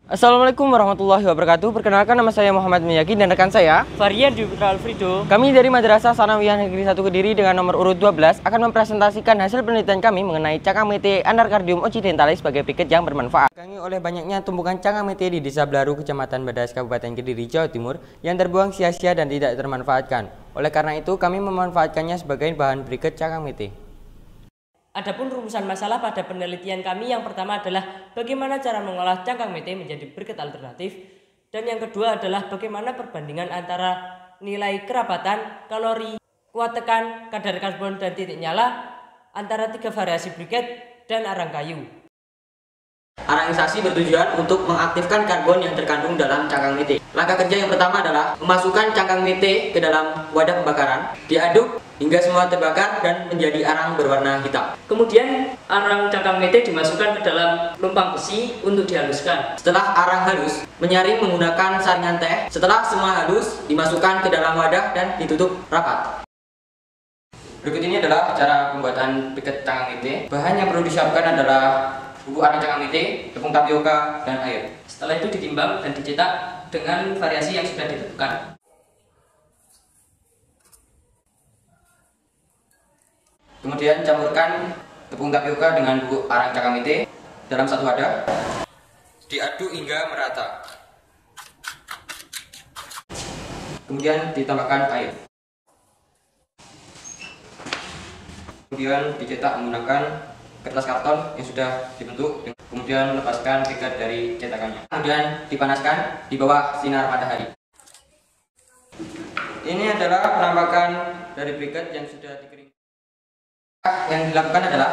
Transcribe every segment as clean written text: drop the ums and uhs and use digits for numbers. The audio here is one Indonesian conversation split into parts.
Assalamualaikum warahmatullahi wabarakatuh. Perkenalkan, nama saya Muhammad Miyaki dan rekan saya Varian Dwi Putra Alfrido. Kami dari Madrasah Sanawiyah Negeri 1 Kediri dengan nomor urut 12 akan mempresentasikan hasil penelitian kami mengenai cangkang mete Andarcardium occidentalis sebagai piket yang bermanfaat. Dikangi oleh banyaknya tumpukan cangkang mete di Desa Blaru, Kecamatan Badas, Kabupaten Kediri, Jawa Timur yang terbuang sia-sia dan tidak termanfaatkan. Oleh karena itu, kami memanfaatkannya sebagai bahan briket cangkang mete. Adapun rumusan masalah pada penelitian kami yang pertama adalah bagaimana cara mengolah cangkang mete menjadi briket alternatif, dan yang kedua adalah bagaimana perbandingan antara nilai kerapatan, kalori, kuat tekan, kadar karbon dan titik nyala antara tiga variasi briket dan arang kayu. Arangisasi bertujuan untuk mengaktifkan karbon yang terkandung dalam cangkang mete. Langkah kerja yang pertama adalah memasukkan cangkang mete ke dalam wadah pembakaran, diaduk hingga semua terbakar dan menjadi arang berwarna hitam. Kemudian arang cangkang mete dimasukkan ke dalam lumpang besi untuk dihaluskan. Setelah arang halus, menyaring menggunakan saringan teh. Setelah semua halus, dimasukkan ke dalam wadah dan ditutup rapat. Berikut ini adalah cara pembuatan briket cangkang mete. Bahan yang perlu disiapkan adalah bubuk arang cangkang mete, tepung tapioka, dan air. Setelah itu ditimbang dan dicetak dengan variasi yang sudah ditentukan. Kemudian campurkan tepung tapioka dengan bubuk arang cangkang mete dalam satu wadah. Diaduk hingga merata. Kemudian ditambahkan air. Kemudian dicetak menggunakan kertas karton yang sudah dibentuk. Kemudian lepaskan briket dari cetakannya. Kemudian dipanaskan di bawah sinar matahari. Ini adalah penampakan dari briket yang sudah dikeringkan. Yang dilakukan adalah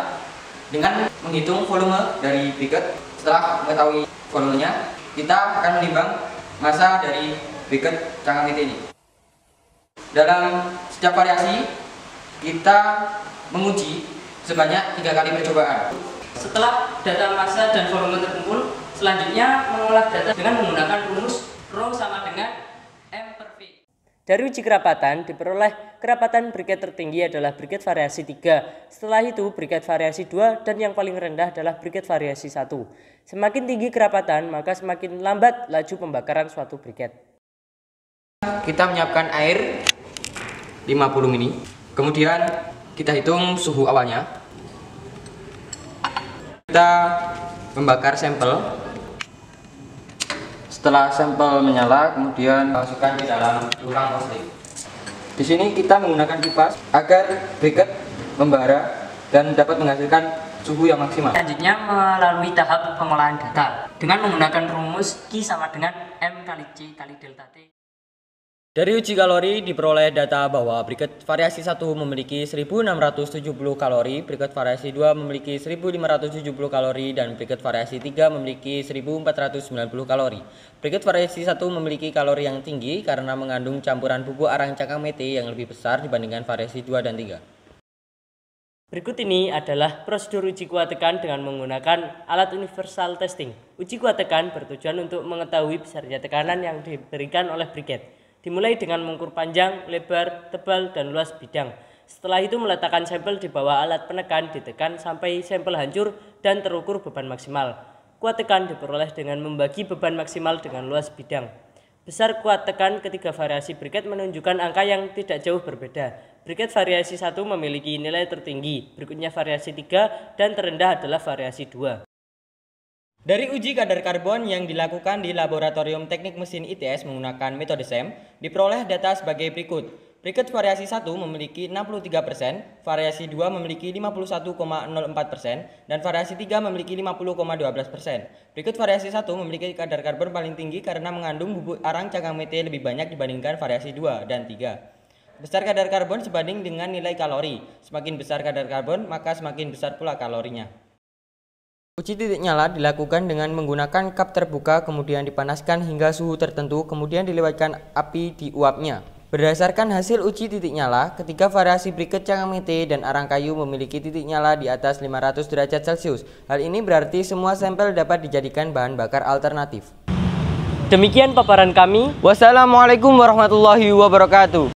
dengan menghitung volume dari briket. Setelah mengetahui volumenya, kita akan menimbang massa dari briket cangkang mete ini. Dalam setiap variasi, kita menguji sebanyak 3 kali percobaan. Setelah data massa dan volume terkumpul, selanjutnya mengolah data dengan menggunakan rumus Rho sama dengan M per V. Dari uji kerapatan diperoleh kerapatan briket tertinggi adalah briket variasi 3. Setelah itu briket variasi 2 dan yang paling rendah adalah briket variasi 1. Semakin tinggi kerapatan, maka semakin lambat laju pembakaran suatu briket. Kita menyiapkan air 50 ml. Kemudian kita hitung suhu awalnya. Kita membakar sampel. Setelah sampel menyala, kemudian masukkan di dalam lubang plastik. Di sini kita menggunakan kipas agar briket membara dan dapat menghasilkan suhu yang maksimal. Selanjutnya melalui tahap pengolahan data dengan menggunakan rumus Q sama dengan M kali C kali delta T. Dari uji kalori diperoleh data bahwa briket variasi 1 memiliki 1670 kalori, briket variasi 2 memiliki 1570 kalori, dan briket variasi 3 memiliki 1490 kalori. Briket variasi 1 memiliki kalori yang tinggi karena mengandung campuran bubuk arang cangkang mete yang lebih besar dibandingkan variasi 2 dan 3. Berikut ini adalah prosedur uji kuat tekan dengan menggunakan alat universal testing. Uji kuat tekan bertujuan untuk mengetahui besarnya tekanan yang diberikan oleh briket. Dimulai dengan mengukur panjang, lebar, tebal, dan luas bidang. Setelah itu meletakkan sampel di bawah alat penekan, ditekan sampai sampel hancur dan terukur beban maksimal. Kuat tekan diperoleh dengan membagi beban maksimal dengan luas bidang. Besar kuat tekan ketiga variasi briket menunjukkan angka yang tidak jauh berbeda. Briket variasi 1 memiliki nilai tertinggi, berikutnya variasi 3, dan terendah adalah variasi 2. Dari uji kadar karbon yang dilakukan di Laboratorium Teknik Mesin ITS menggunakan metode SEM, diperoleh data sebagai berikut. Briket variasi 1 memiliki 63%, variasi 2 memiliki 51,04%, dan variasi 3 memiliki 50,12%. Briket variasi 1 memiliki kadar karbon paling tinggi karena mengandung bubuk arang cangkang mete lebih banyak dibandingkan variasi 2 dan 3. Besar kadar karbon sebanding dengan nilai kalori. Semakin besar kadar karbon, maka semakin besar pula kalorinya. Uji titik nyala dilakukan dengan menggunakan kap terbuka, kemudian dipanaskan hingga suhu tertentu, kemudian dilewatkan api di uapnya. Berdasarkan hasil uji titik nyala, ketiga variasi briket cangkang mete dan arang kayu memiliki titik nyala di atas 500 derajat Celcius. Hal ini berarti semua sampel dapat dijadikan bahan bakar alternatif. Demikian paparan kami. Wassalamualaikum warahmatullahi wabarakatuh.